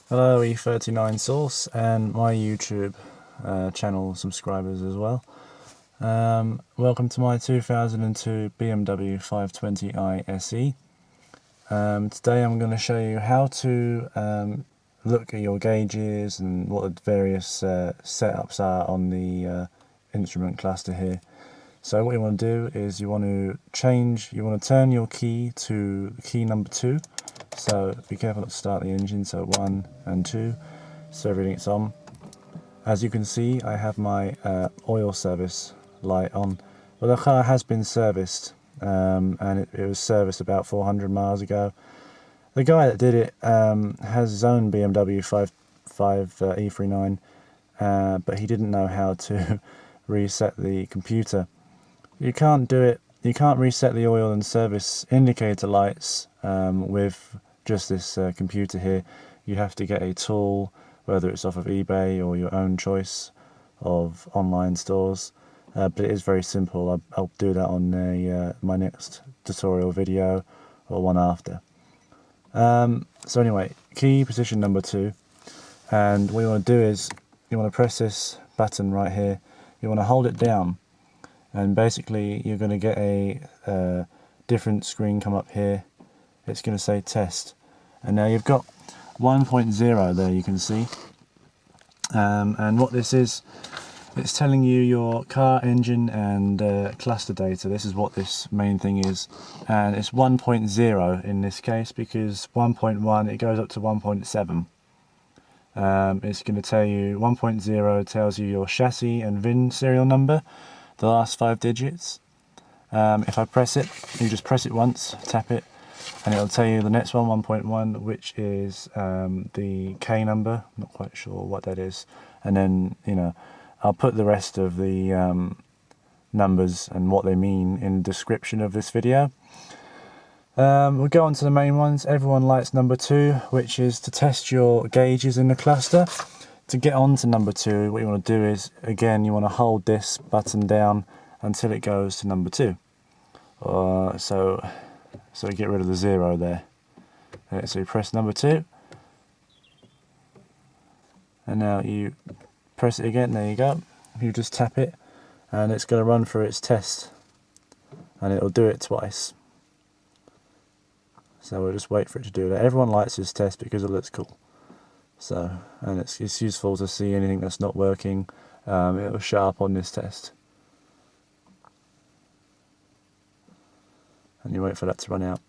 Hello E39 source and my YouTube channel subscribers as well. Welcome to my 2002 BMW 520i SE. Today I'm going to show you how to look at your gauges and what the various setups are on the instrument cluster here. So what you want to do is you want to turn your key to key number 2. So be careful not to start the engine, so 1 and 2, so everything's on. As you can see, I have my oil service light on. Well, the car has been serviced, and it was serviced about 400 miles ago. The guy that did it has his own BMW E39, but he didn't know how to reset the computer. You can't do it. You can't reset the oil and service indicator lights with just this computer here. You have to get a tool, whether it's off of eBay or your own choice of online stores. But it is very simple. I'll do that on my next tutorial video or one after. So anyway, key position number 2, and what you want to do is you want to press this button right here. You want to hold it down. And basically you're going to get a different screen come up here. It's going to say test. And now you've got 1.0 there, you can see. And what this is, it's telling you your car engine and cluster data. This is what this main thing is. And it's 1.0 in this case, because 1.1, it goes up to 1.7. It's going to tell you, 1.0 tells you your chassis and VIN serial number, the last 5 digits. If I press it, you just press it once, tap it, and it'll tell you the next one, 1.1, which is the K number. Not quite sure what that is. And then, I'll put the rest of the numbers and what they mean in the description of this video. We'll go on to the main ones. Everyone likes number 2, which is to test your gauges in the cluster. To get on to number 2, what you want to do is, again, you want to hold this button down until it goes to number 2. So get rid of the 0 there. So you press number 2, and now you press it again. There you go. You just tap it, and it's going to run through its test, and it'll do it twice. So we'll just wait for it to do that. Everyone likes this test because it looks cool. So, and it's useful to see anything that's not working. It'll show up on this test. And you wait for that to run out.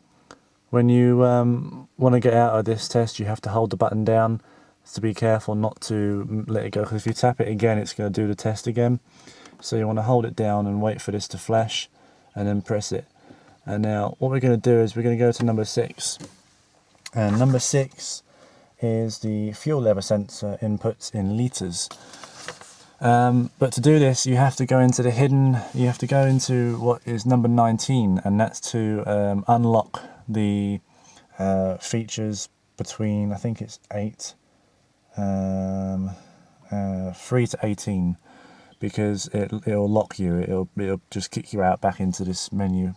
When you want to get out of this test, you have to hold the button down. So be careful not to let it go, because if you tap it again, it's going to do the test again. So you want to hold it down and wait for this to flash, and then press it. And now what we're going to do is we're going to go to number 6. And number 6 is the fuel level sensor inputs in litres. But to do this, you have to go into you have to go into what is number 19, and that's to unlock the features between, I think it's 3 to 18, because it'll lock you. It'll just kick you out back into this menu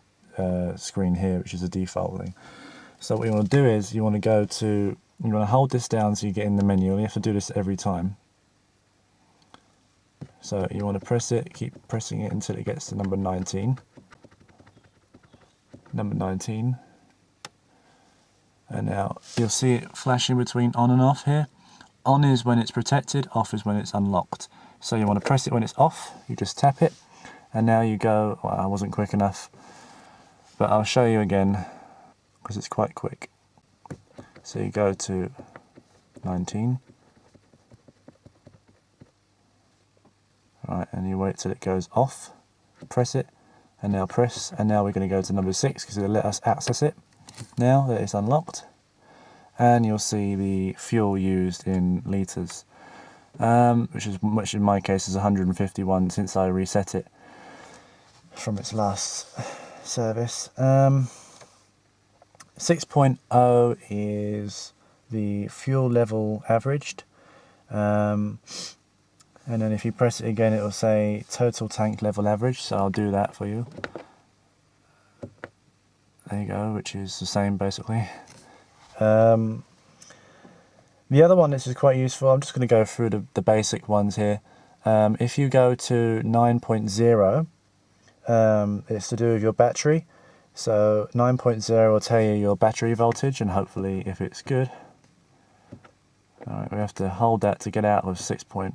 screen here, which is a default thing. So what you want to do is you want to hold this down so you get in the menu, and you have to do this every time. So you want to press it, keep pressing it until it gets to number 19. Number 19. And now you'll see it flashing between on and off here. On is when it's protected, off is when it's unlocked. So you want to press it when it's off, you just tap it, and now you go, well, I wasn't quick enough, but I'll show you again, because it's quite quick. So you go to 19. Right, and you wait till it goes off, press it, and now press, and now we're going to go to number 6, because it'll let us access it now that it's unlocked. And you'll see the fuel used in litres, which in my case is 151 since I reset it from its last service. 6.0 is the fuel level averaged, and then if you press it again, it will say total tank level average, so I'll do that for you. There you go, which is the same basically. The other one, this is quite useful. I'm just going to go through the basic ones here. If you go to 9.0, it's to do with your battery. So 9.0 will tell you your battery voltage, and hopefully if it's good. Alright, we have to hold that to get out of 6.1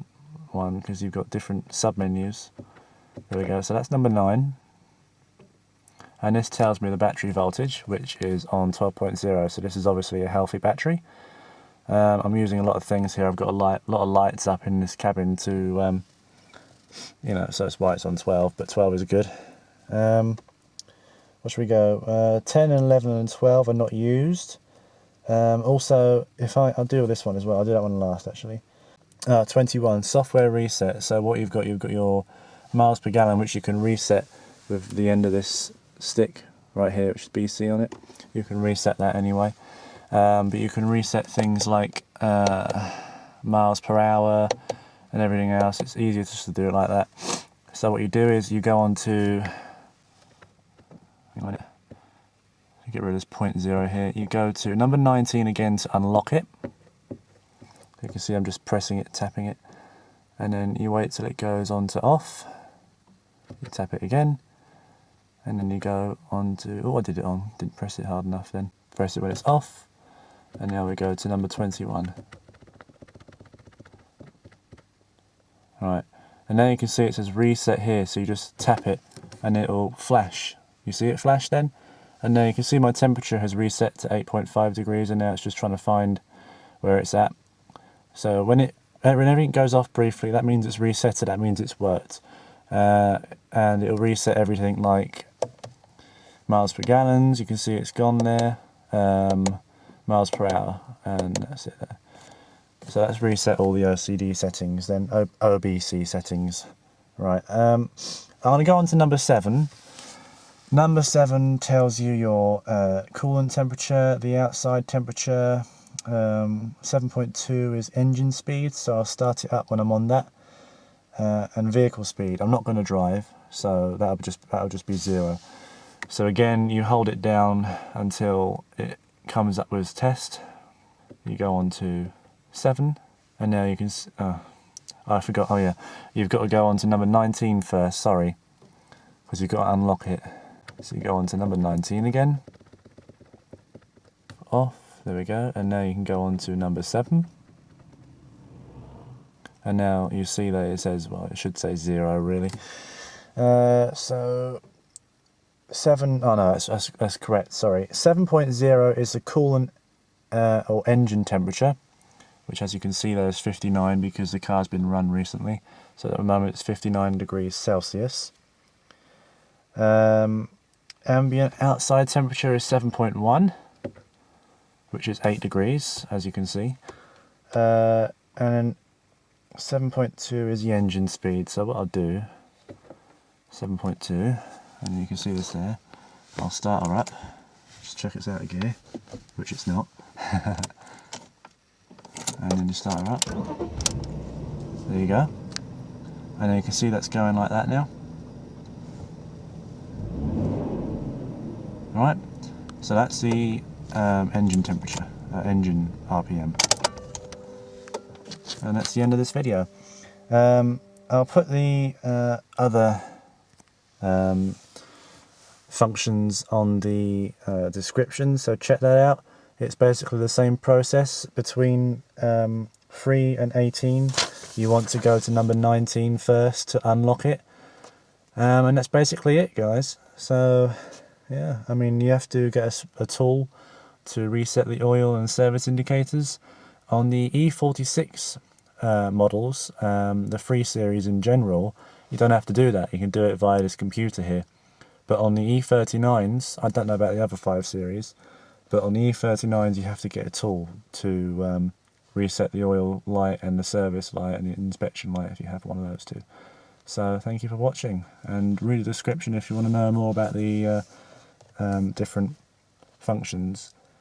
because you've got different submenus. There we go, so that's number 9. And this tells me the battery voltage, which is on 12.0, so this is obviously a healthy battery. I'm using a lot of things here. I've got a lot of lights up in this cabin to, you know, so that's why it's on 12, but 12 is good. What should we go? 10 and 11 and 12 are not used. Also, if I'll do this one as well. I'll do that one last actually. 21, software reset. So what you've got your miles per gallon, which you can reset with the end of this stick right here, which is BC on it. You can reset that anyway. But you can reset things like miles per hour and everything else. It's easier just to do it like that. So what you do is you go on to, get rid of this 0.0 here. You go to number 19 again to unlock it. You can see I'm just pressing it, tapping it, and then you wait till it goes on to off. You tap it again, and then you go on to, oh, I did it on, didn't press it hard enough then. Press it when it's off, and now we go to number 21. Alright, and now you can see it says reset here, so you just tap it and it'll flash. You see it flash then? And now you can see my temperature has reset to 8.5 degrees, and now it's just trying to find where it's at. So when everything goes off briefly, that means it's resetted, that means it's worked. And it'll reset everything like miles per gallons, you can see it's gone there, miles per hour, and that's it there. So that's reset all the OCD settings, then OBC settings. Right, I'm going to go on to number 7. Number 7 tells you your coolant temperature, the outside temperature. 7.2 is engine speed, so I'll start it up when I'm on that. And vehicle speed, I'm not going to drive, so that'll just be 0. So again, you hold it down until it comes up with test. You go on to 7, and now you can, I forgot, oh yeah, you've got to go on to number 19 first, sorry, because you've got to unlock it. So you go on to number 19 again, off, there we go, and now you can go on to number 7. And now you see that it says, well, it should say 0 really. So 7, oh no, that's correct, sorry. 7.0 is the coolant or engine temperature, which as you can see there is 59 because the car's been run recently. So at the moment it's 59 degrees Celsius. Ambient outside temperature is 7.1, which is 8 degrees, as you can see. And then 7.2 is the engine speed, so what I'll do, 7.2, and you can see this there, I'll start her up, just check it's out of gear, which it's not, and then you start her up, there you go, and then you can see that's going like that now. Right, so that's the engine temperature, engine RPM. And that's the end of this video. I'll put the other functions on the description, so check that out. It's basically the same process between 3 and 18. You want to go to number 19 first to unlock it. And that's basically it, guys. So, yeah, I mean, you have to get a tool to reset the oil and service indicators. On the E46 models, the 3 series in general, you don't have to do that. You can do it via this computer here. But on the E39s, I don't know about the other 5 series, but on the E39s you have to get a tool to reset the oil light and the service light and the inspection light if you have one of those two. So thank you for watching, and read the description if you want to know more about the different functions.